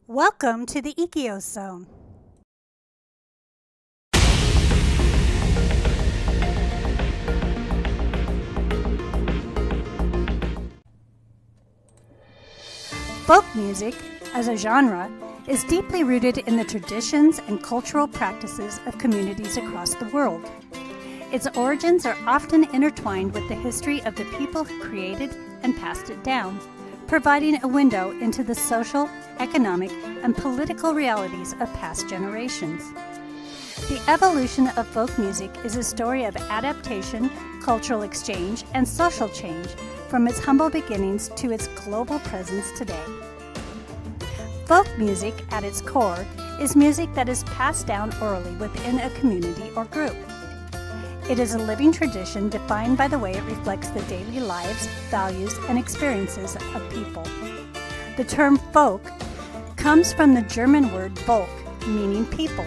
Welcome to the Ekios Zone. Folk music, as a genre, is deeply rooted in the traditions and cultural practices of communities across the world. Its origins are often intertwined with the history of the people who created and passed it down, providing a window into the social, economic, and political realities of past generations. The evolution of folk music is a story of adaptation, cultural exchange, and social change from its humble beginnings to its global presence today. Folk music, at its core, is music that is passed down orally within a community or group. It is a living tradition defined by the way it reflects the daily lives, values, and experiences of people. The term folk comes from the German word Volk, meaning people.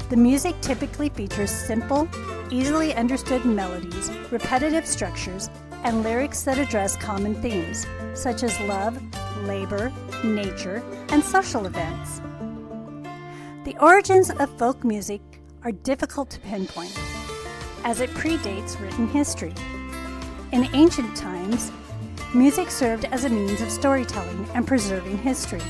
The music typically features simple, easily understood melodies, repetitive structures, and lyrics that address common themes, such as love, labor, nature, and social events. The origins of folk music are difficult to pinpoint, as it predates written history. In ancient times, music served as a means of storytelling and preserving history.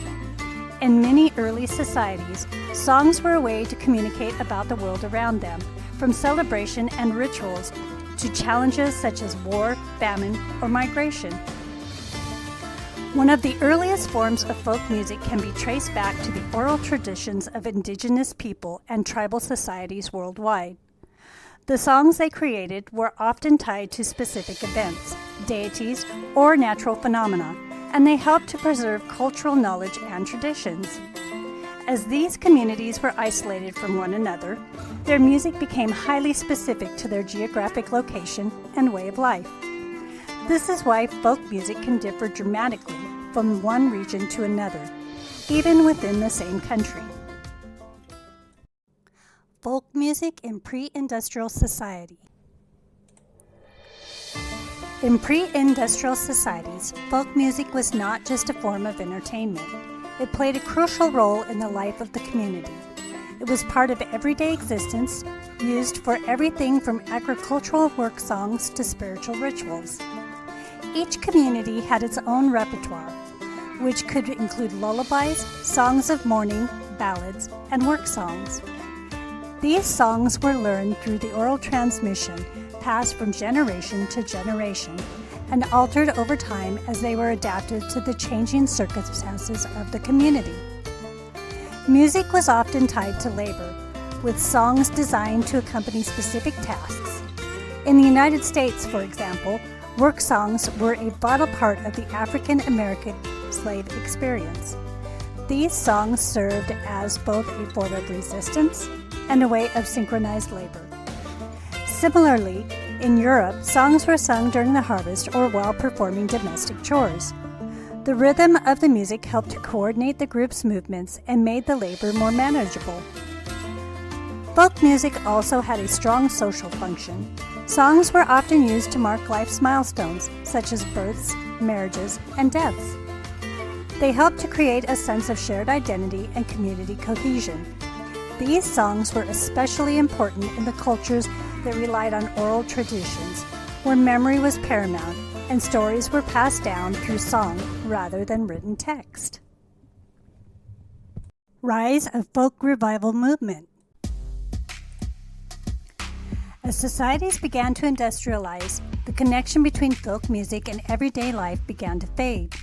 In many early societies, songs were a way to communicate about the world around them, from celebration and rituals to challenges such as war, famine, or migration. One of the earliest forms of folk music can be traced back to the oral traditions of indigenous people and tribal societies worldwide. The songs they created were often tied to specific events, deities, or natural phenomena, and they helped to preserve cultural knowledge and traditions. As these communities were isolated from one another, their music became highly specific to their geographic location and way of life. This is why folk music can differ dramatically from one region to another, even within the same country. Folk music in pre-industrial society. In pre-industrial societies, folk music was not just a form of entertainment. It played a crucial role in the life of the community. It was part of everyday existence, used for everything from agricultural work songs to spiritual rituals. Each community had its own repertoire, which could include lullabies, songs of mourning, ballads, and work songs. These songs were learned through the oral transmission, passed from generation to generation, and altered over time as they were adapted to the changing circumstances of the community. Music was often tied to labor, with songs designed to accompany specific tasks. In the United States, for example, work songs were a vital part of the African American slave experience. These songs served as both a form of resistance and a way of synchronized labor. Similarly, in Europe, songs were sung during the harvest or while performing domestic chores. The rhythm of the music helped to coordinate the group's movements and made the labor more manageable. Folk music also had a strong social function. Songs were often used to mark life's milestones, such as births, marriages, and deaths. They helped to create a sense of shared identity and community cohesion. These songs were especially important in the cultures that relied on oral traditions, where memory was paramount and stories were passed down through song rather than written text. Rise of folk revival movement. As societies began to industrialize, the connection between folk music and everyday life began to fade.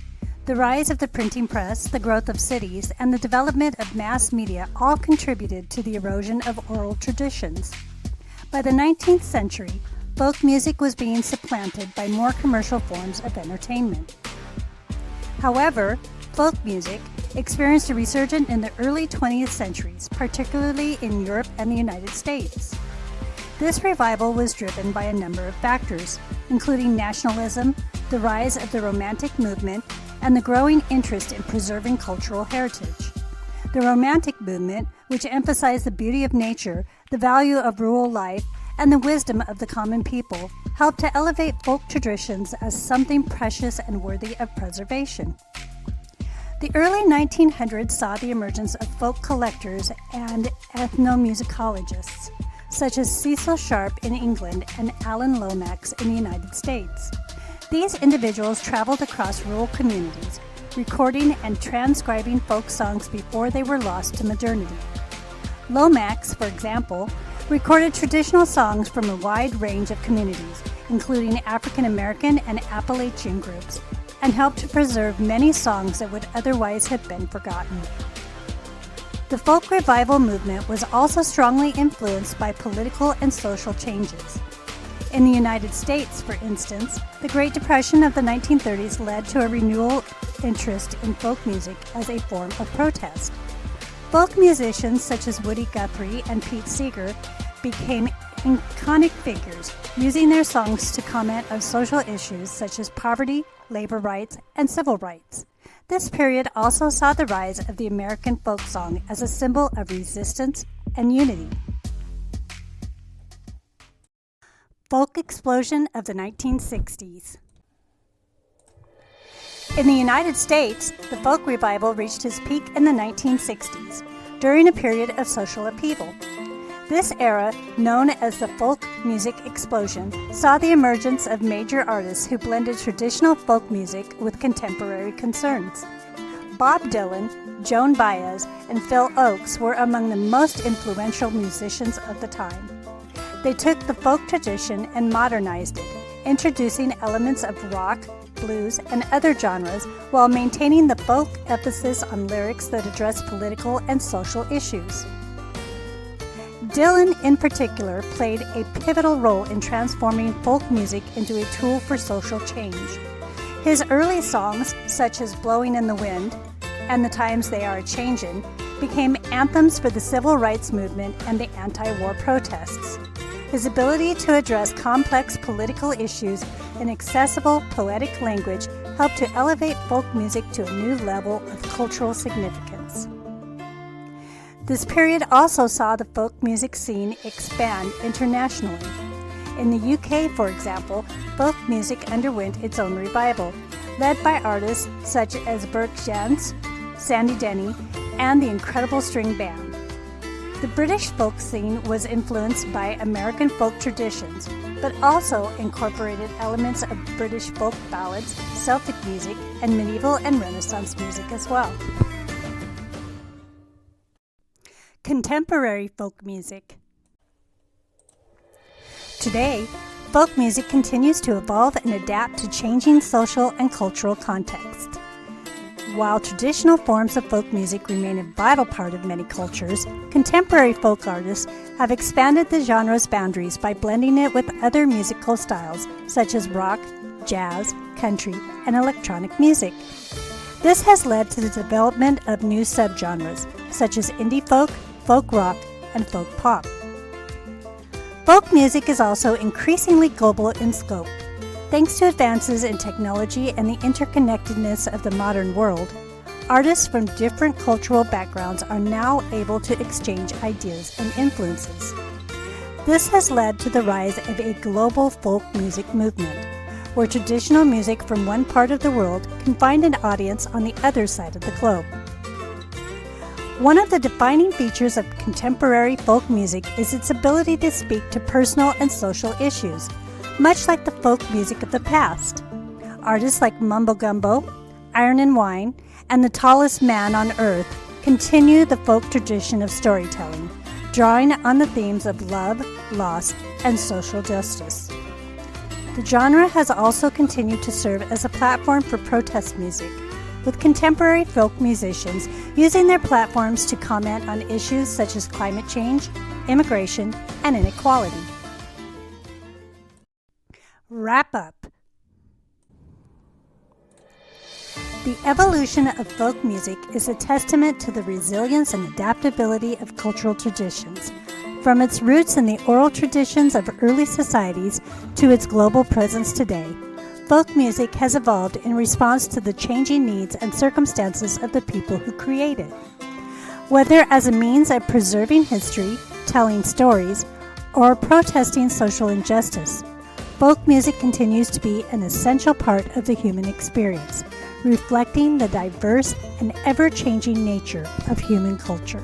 The rise of the printing press, the growth of cities, and the development of mass media all contributed to the erosion of oral traditions. By the 19th century, folk music was being supplanted by more commercial forms of entertainment. However, folk music experienced a resurgence in the early 20th centuries, particularly in Europe and the United States. This revival was driven by a number of factors, including nationalism, the rise of the Romantic movement, and the growing interest in preserving cultural heritage. The Romantic movement, which emphasized the beauty of nature, the value of rural life, and the wisdom of the common people, helped to elevate folk traditions as something precious and worthy of preservation. The early 1900s saw the emergence of folk collectors and ethnomusicologists, such as Cecil Sharp in England and Alan Lomax in the United States. These individuals traveled across rural communities, recording and transcribing folk songs before they were lost to modernity. Lomax, for example, recorded traditional songs from a wide range of communities, including African American and Appalachian groups, and helped to preserve many songs that would otherwise have been forgotten. The folk revival movement was also strongly influenced by political and social changes. In the United States, for instance, the Great Depression of the 1930s led to a renewal interest in folk music as a form of protest. Folk musicians such as Woody Guthrie and Pete Seeger became iconic figures, using their songs to comment on social issues such as poverty, labor rights, and civil rights. This period also saw the rise of the American folk song as a symbol of resistance and unity. Folk explosion of the 1960s. In the United States, the folk revival reached its peak in the 1960s, during a period of social upheaval. This era, known as the folk music explosion, saw the emergence of major artists who blended traditional folk music with contemporary concerns. Bob Dylan, Joan Baez, and Phil Ochs were among the most influential musicians of the time. They took the folk tradition and modernized it, introducing elements of rock, blues, and other genres while maintaining the folk emphasis on lyrics that address political and social issues. Dylan, in particular, played a pivotal role in transforming folk music into a tool for social change. His early songs, such as Blowing in the Wind and The Times They Are A-Changin', became anthems for the civil rights movement and the anti-war protests. His ability to address complex political issues in accessible, poetic language helped to elevate folk music to a new level of cultural significance. This period also saw the folk music scene expand internationally. In the UK, for example, folk music underwent its own revival, led by artists such as Bert Jansch, Sandy Denny, and the Incredible String Band. The British folk scene was influenced by American folk traditions, but also incorporated elements of British folk ballads, Celtic music, and medieval and Renaissance music as well. Contemporary folk music. Today, folk music continues to evolve and adapt to changing social and cultural contexts. While traditional forms of folk music remain a vital part of many cultures, contemporary folk artists have expanded the genre's boundaries by blending it with other musical styles such as rock, jazz, country, and electronic music. This has led to the development of new subgenres such as indie folk, folk rock, and folk pop. Folk music is also increasingly global in scope. Thanks to advances in technology and the interconnectedness of the modern world, artists from different cultural backgrounds are now able to exchange ideas and influences. This has led to the rise of a global folk music movement, where traditional music from one part of the world can find an audience on the other side of the globe. One of the defining features of contemporary folk music is its ability to speak to personal and social issues, much like the folk music of the past. Artists like Mumbo Gumbo, Iron and Wine, and The Tallest Man on Earth continue the folk tradition of storytelling, drawing on the themes of love, loss, and social justice. The genre has also continued to serve as a platform for protest music, with contemporary folk musicians using their platforms to comment on issues such as climate change, immigration, and inequality. Wrap up. The evolution of folk music is a testament to the resilience and adaptability of cultural traditions, from its roots in the oral traditions of early societies to its global presence today. Folk music has evolved in response to the changing needs and circumstances of the people who create it. Whether as a means of preserving history, telling stories, or protesting social injustice, folk music continues to be an essential part of the human experience, reflecting the diverse and ever-changing nature of human culture.